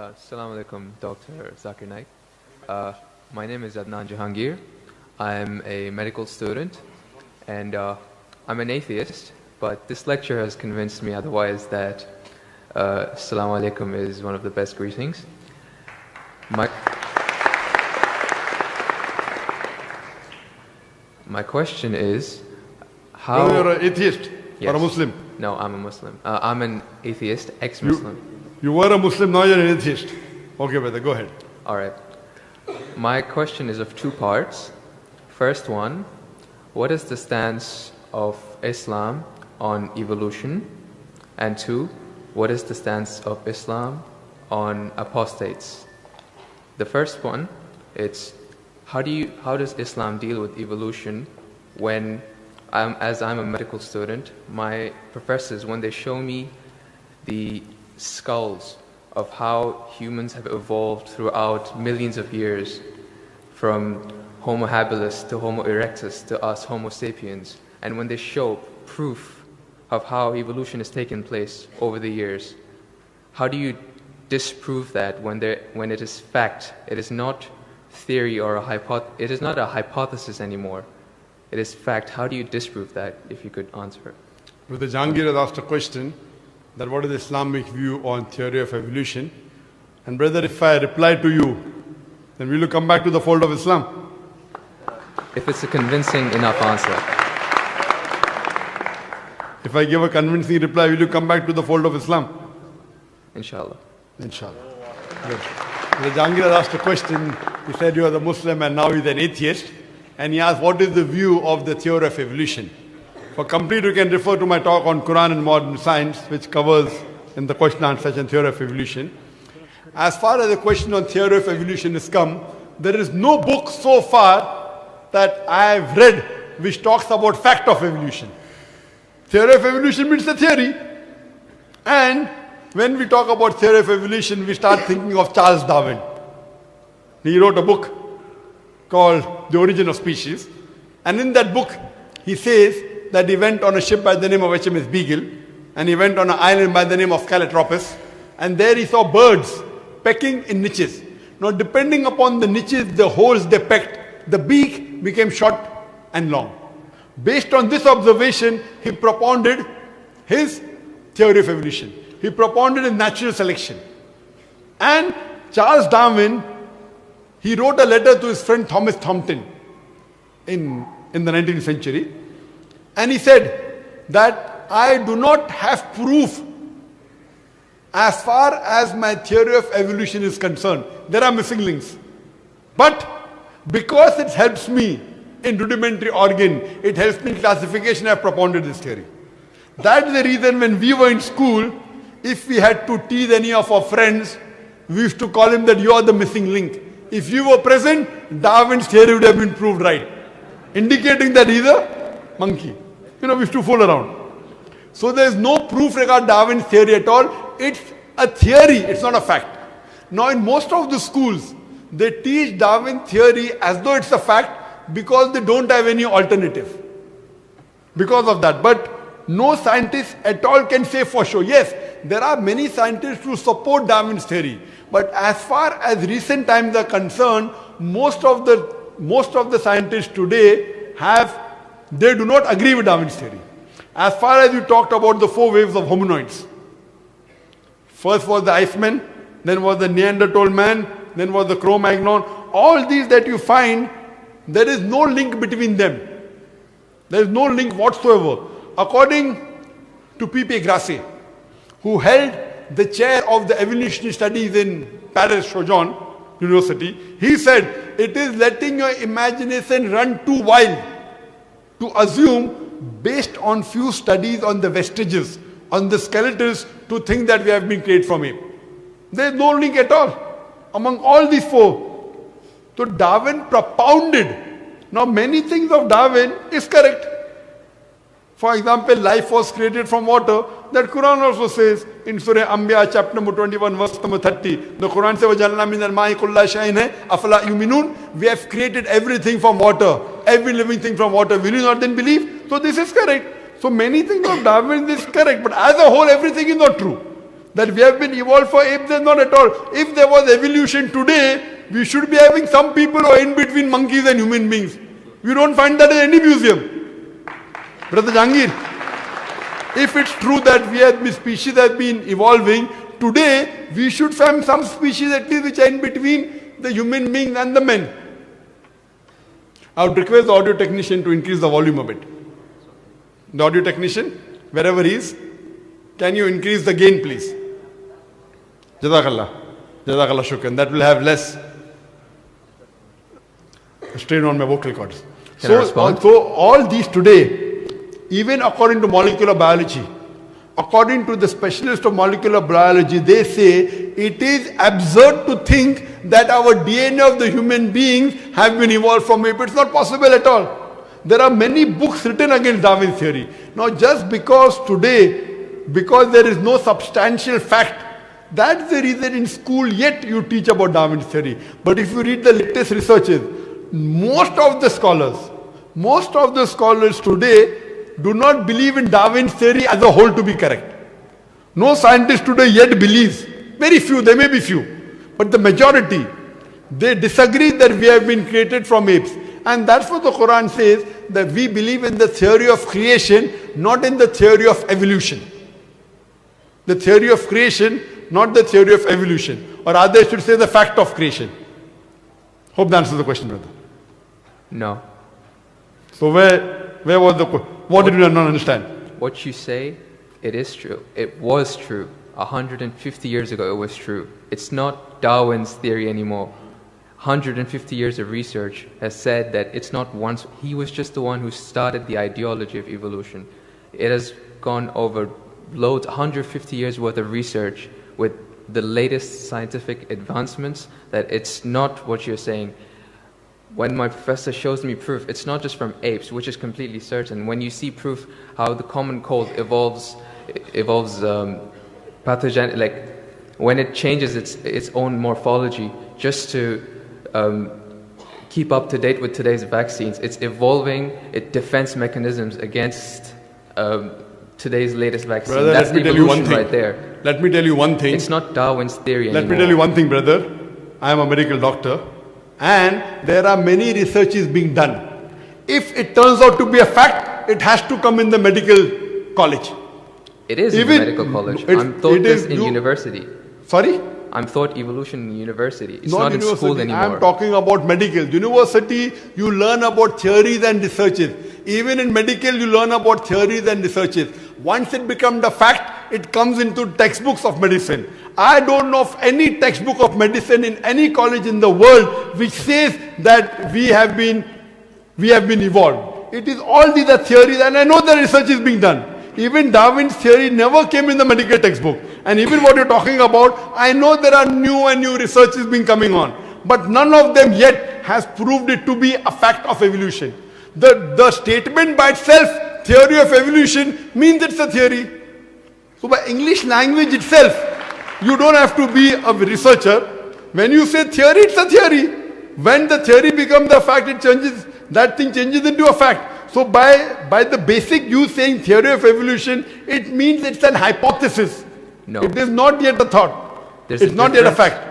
Assalamu alaikum, Dr. Zakir Naik. My name is Adnan Jahangir. I'm a medical student and I'm an atheist, but this lecture has convinced me otherwise that Assalamu alaikum is one of the best greetings. My question is, how... No, you're an atheist or a Muslim? No, I'm a Muslim. I'm an atheist, ex-Muslim. You were a Muslim, now you're an atheist. Okay, brother, go ahead. All right. My question is of two parts. First one, what is the stance of Islam on evolution? And two, what is the stance of Islam on apostates? The first one, it's how does Islam deal with evolution when, as I'm a medical student, my professors, when they show me the skulls of how humans have evolved throughout millions of years, from Homo habilis to Homo erectus to us Homo sapiens, and when they show proof of how evolution has taken place over the years, how do you disprove that when it is fact? It is not theory or it is not a hypothesis anymore. It is fact. How do you disprove that, if you could answer? Brother Jahangir has asked a question that what is the Islamic view on theory of evolution? And brother, if I reply to you, then will you come back to the fold of Islam? If it's a convincing enough answer. If I give a convincing reply, will you come back to the fold of Islam? Inshallah. Inshallah. Good. Brother Jahangir has asked a question. He said you are the Muslim and now he's an atheist. And he asked, what is the view of the theory of evolution? For complete, you can refer to my talk on Quran and modern science, which covers in the question and answer theory of evolution. As far as the question on theory of evolution is come, there is no book so far that I have read which talks about fact of evolution. Theory of evolution means the theory. And when we talk about theory of evolution, we start thinking of Charles Darwin. He wrote a book called The Origin of Species. And in that book, he says that he went on a ship by the name of HMS Beagle, and he went on an island by the name of Calotropis, and there he saw birds pecking in niches. Now, depending upon the niches, the holes they pecked, the beak became short and long. Based on this observation, he propounded his theory of evolution. He propounded his natural selection. And Charles Darwin, he wrote a letter to his friend Thomas Thompson in the 19th century. And he said that I do not have proof as far as my theory of evolution is concerned. There are missing links. But because it helps me in rudimentary organ, it helps me in classification, I have propounded this theory. That's the reason when we were in school, if we had to tease any of our friends, we used to call him that you are the missing link. If you were present, Darwin's theory would have been proved right, indicating that he's a monkey. We used to fool around. So there is no proof regarding Darwin's theory at all. It's a theory, it's not a fact. Now in most of the schools, they teach Darwin theory as though it's a fact because they don't have any alternative. Because of that. But no scientist at all can say for sure. Yes, there are many scientists who support Darwin's theory. But as far as recent times are concerned, most of the scientists today they do not agree with Darwin's theory. As far as you talked about the 4 waves of hominoids. First was the Iceman, then was the Neanderthal man, then was the Cro-Magnon. All these that you find, there is no link between them. There is no link whatsoever. According to P.P. Grassi, who held the chair of the evolutionary studies in Paris Sorbonne University, he said, it is letting your imagination run too wild to assume, based on few studies on the vestiges, on the skeletons, to think that we have been created from ape. There is no link at all among all these 4. So Darwin propounded. Now many things of Darwin is correct. For example, life was created from water. That Quran also says in Surah Anbiya chapter number 21 verse number 30. The Quran says, وَجَعَلْنَا مِنَ الْمَاءِ كُلَّ شَيْءٍ أَفَلَا يُؤْمِنُونَ. We have created everything from water. Every living thing from water. Will you not then believe? So this is correct. So many things of Darwin is correct. But as a whole, everything is not true. That we have been evolved for apes, then not at all. If there was evolution today, we should be having some people who are in between monkeys and human beings. We don't find that in any museum. Brother Jangir, if it's true that we have species have been evolving, today we should find some species at least which are in between the human beings and the men. I would request the audio technician to increase the volume a bit. The audio technician, wherever he is, can you increase the gain, please? Jazakallah. Jazakallah shukran. That will have less strain on my vocal cords. So all these today, even according to molecular biology, according to the specialists of molecular biology, they say it is absurd to think that our DNA of the human beings have been evolved from ape. It's not possible at all. There are many books written against Darwin's theory. Now just because today, because there is no substantial fact, that's the reason in school yet you teach about Darwin's theory. But if you read the latest researches, most of the scholars today do not believe in Darwin's theory as a whole to be correct. No scientist today yet believes. Very few, there may be few. But the majority, they disagree that we have been created from apes. And that's what the Quran says, that we believe in the theory of creation, not in the theory of evolution. The theory of creation, not the theory of evolution. Or rather, I should say the fact of creation. Hope that answers the question, brother. No. So where was the question? What did you not understand? What you say, it is true. It was true. 150 years ago, it was true. It's not Darwin's theory anymore. 150 years of research has said that it's not once. He was just the one who started the ideology of evolution. It has gone over loads, 150 years worth of research with the latest scientific advancements, that it's not what you're saying. When my professor shows me proof, it's not just from apes, which is completely certain. When you see proof how the common cold evolves pathogen, like when it changes its own morphology just to keep up to date with today's vaccines, it's evolving its defense mechanisms against today's latest vaccine. Brother, that's evolution right there. Let me tell you one thing. It's not Darwin's theory anymore. Let me tell you one thing, brother. I am a medical doctor. And there are many researches being done. If it turns out to be a fact, it has to come in the medical college. It is in the medical college. I'm taught this in university. Sorry? I'm taught evolution in university. It's not in school anymore. I'm talking about medical. University, you learn about theories and researches. Even in medical, you learn about theories and researches. Once it becomes a fact, it comes into textbooks of medicine. I don't know of any textbook of medicine in any college in the world which says that we have been evolved. It is all these are theories, and I know the research is being done. Even Darwin's theory never came in the medical textbook. And even what you're talking about, I know there are new and new researches being coming on. But none of them yet has proved it to be a fact of evolution. The statement by itself, theory of evolution, means it's a theory. So by English language itself, you don't have to be a researcher. When you say theory, it's a theory. When the theory becomes a fact, it changes. That thing changes into a fact. So by the basic you saying theory of evolution, it means it's an hypothesis. No. It is not yet a thought. It's not yet a fact.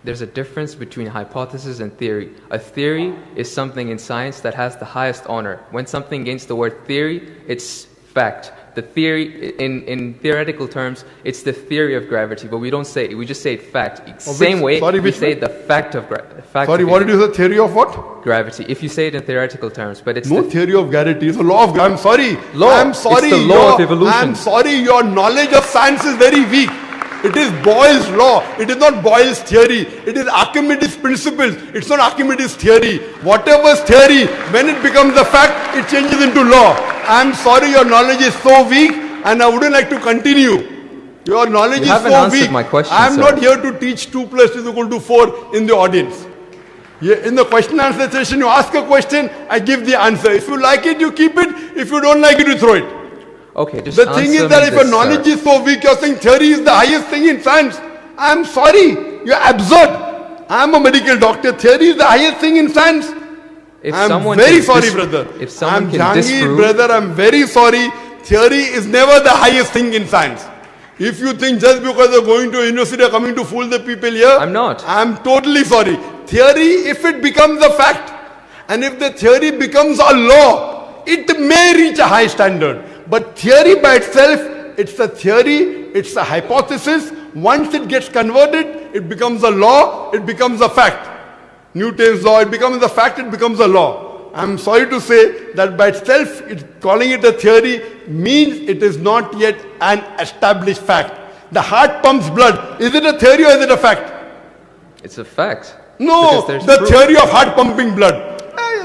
There's a difference between hypothesis and theory. A theory is something in science that has the highest honor. When something gains the word theory, it's fact. The theory, in theoretical terms, it's the theory of gravity, but we don't say it, we just say it fact. Same way we say the fact of gravity. Sorry, what did you say? Theory of what? Gravity. If you say it in theoretical terms, but it's no theory of gravity. It's a law of gravity. I'm sorry. Law. I'm sorry. It's the law of evolution. I'm sorry. Your knowledge of science is very weak. It is Boyle's law. It is not Boyle's theory. It is Archimedes' principles. It's not Archimedes' theory. Whatever's theory, when it becomes a fact, it changes into law. I'm sorry, your knowledge is so weak, and I wouldn't like to continue. Your knowledge is so weak. My question, I'm not here to teach 2 + 2 = 4 in the audience. In the question and answer session, you ask a question, I give the answer. If you like it, you keep it. If you don't like it, you throw it. Okay, just the thing is that if your knowledge is so weak, you're saying theory is the highest thing in science. I'm sorry, you're absurd. I'm a medical doctor. Theory is the highest thing in science. I'm very sorry, brother. If someone I'm Jangir, brother. I'm very sorry. Theory is never the highest thing in science. If you think just because you're going to a university or coming to fool the people here, I'm not. I'm totally sorry. Theory, if it becomes a fact, and if the theory becomes a law, it may reach a high standard. But theory by itself, it's a theory, it's a hypothesis. Once it gets converted, it becomes a law, it becomes a fact. Newton's law, it becomes a fact, it becomes a law. I'm sorry to say that by itself, calling it a theory means it is not yet an established fact. The heart pumps blood. Is it a theory or is it a fact? It's a fact. No, Because the proof. theory of heart pumping blood.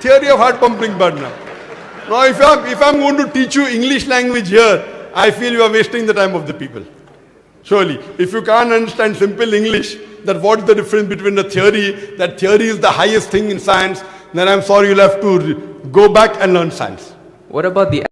Theory of heart pumping blood now. Now if I'm going to teach you English language here, I feel you are wasting the time of the people. Surely, if you can't understand simple English, that what is the difference between a theory, that theory is the highest thing in science, then I'm sorry, you'll have to go back and learn science. What about the